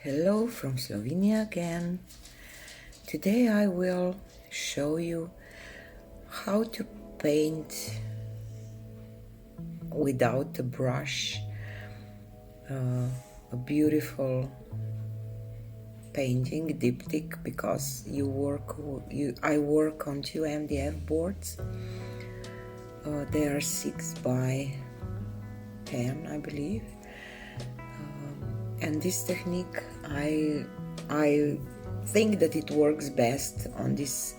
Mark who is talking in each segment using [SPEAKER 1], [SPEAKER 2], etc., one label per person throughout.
[SPEAKER 1] Hello from Slovenia again. Today I will show you how to paint without a brush a beautiful painting diptych, because I work on two MDF boards. They are 6 by 10, I believe. And this technique, I think that it works best on these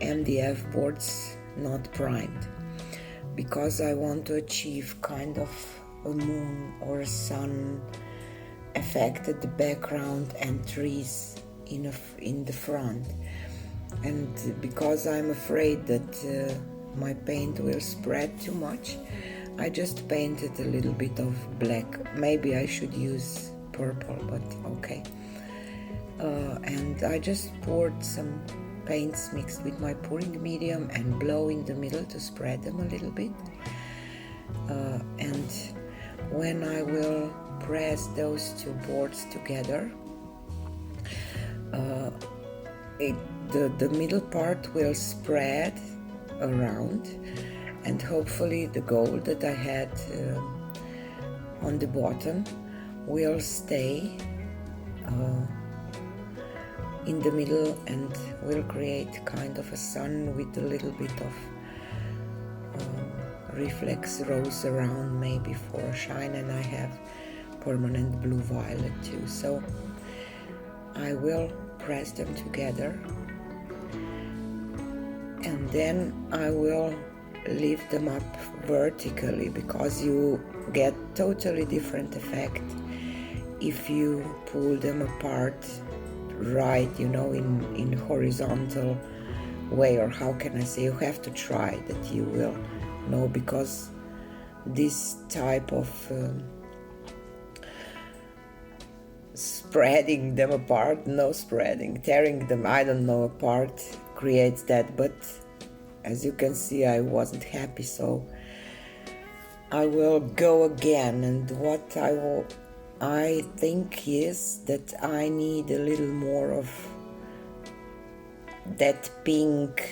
[SPEAKER 1] MDF boards not primed, because I want to achieve kind of a moon or a sun effect at the background and trees in the front. And because I'm afraid that my paint will spread too much, I just painted a little bit of black. Maybe I should use purple, but okay. And I just poured some paints mixed with my pouring medium and blow in the middle to spread them a little bit. And when I will press those two boards together, the middle part will spread around, and hopefully the gold that I had on the bottom will stay in the middle and will create kind of a sun with a little bit of reflex rose around, maybe for a shine. And I have permanent blue violet too, so I will press them together and then I will lift them up vertically, because you get totally different effect if you pull them apart right, in horizontal way, or how can I say, you have to try that, you will know, because this type of spreading them apart, tearing them, I don't know, apart, creates that. But as you can see, I wasn't happy, so I will go again. And what I think is that I need a little more of that pink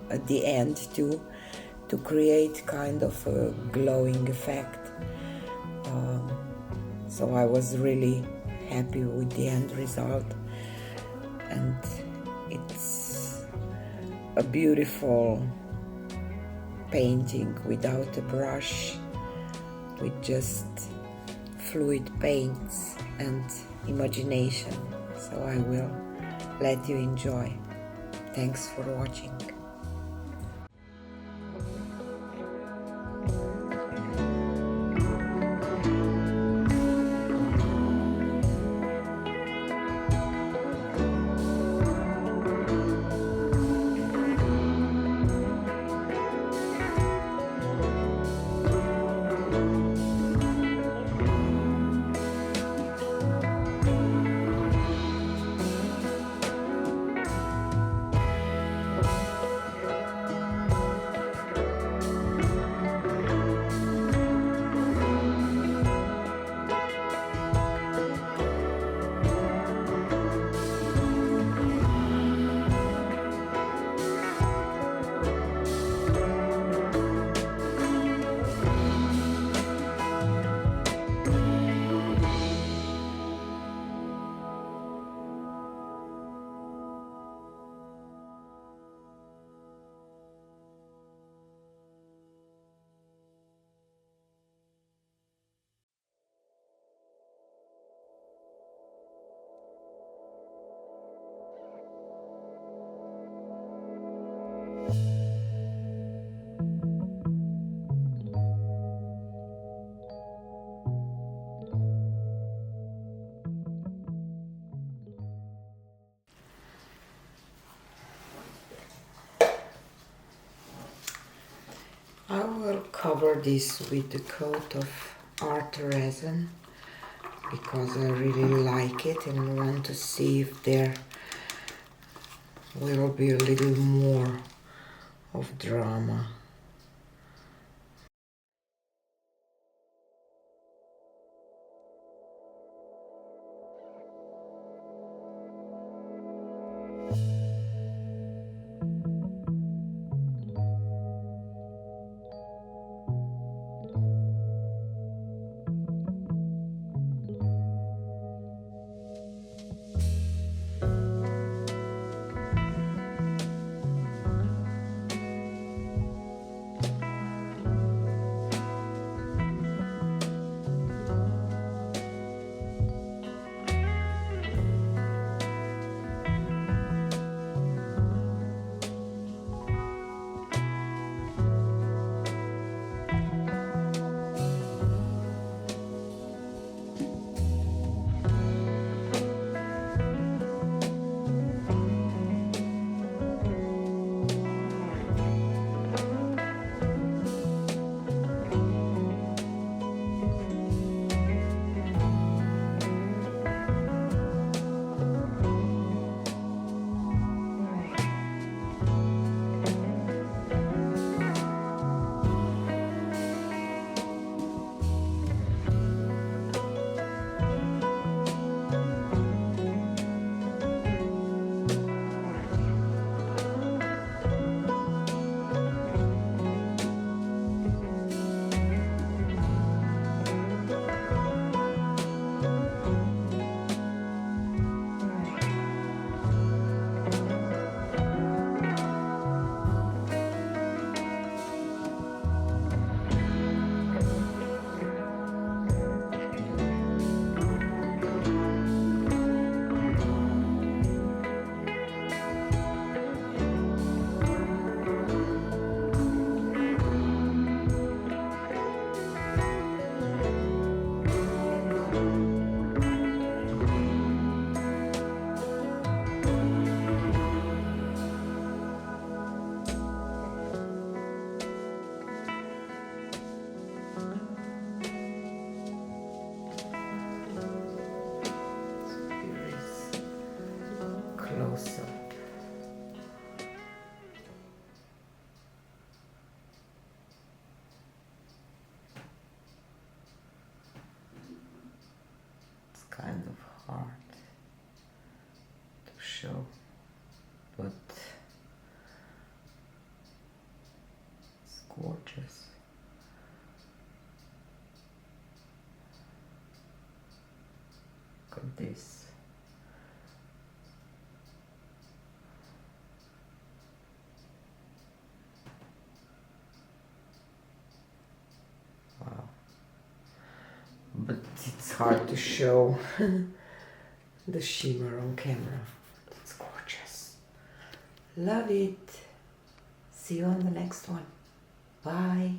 [SPEAKER 1] at the end to create kind of a glowing effect. So I was really happy with the end result, and it's a beautiful painting without a brush, with just fluid paints and imagination. So I will let you enjoy. Thanks for watching. I will cover this with a coat of art resin, because I really like it and want to see if there will be a little more of drama. Close up. It's kind of hard to show, but it's gorgeous. Look at this. But it's hard to show the shimmer on camera. It's gorgeous. Love it. See you on the next one. Bye.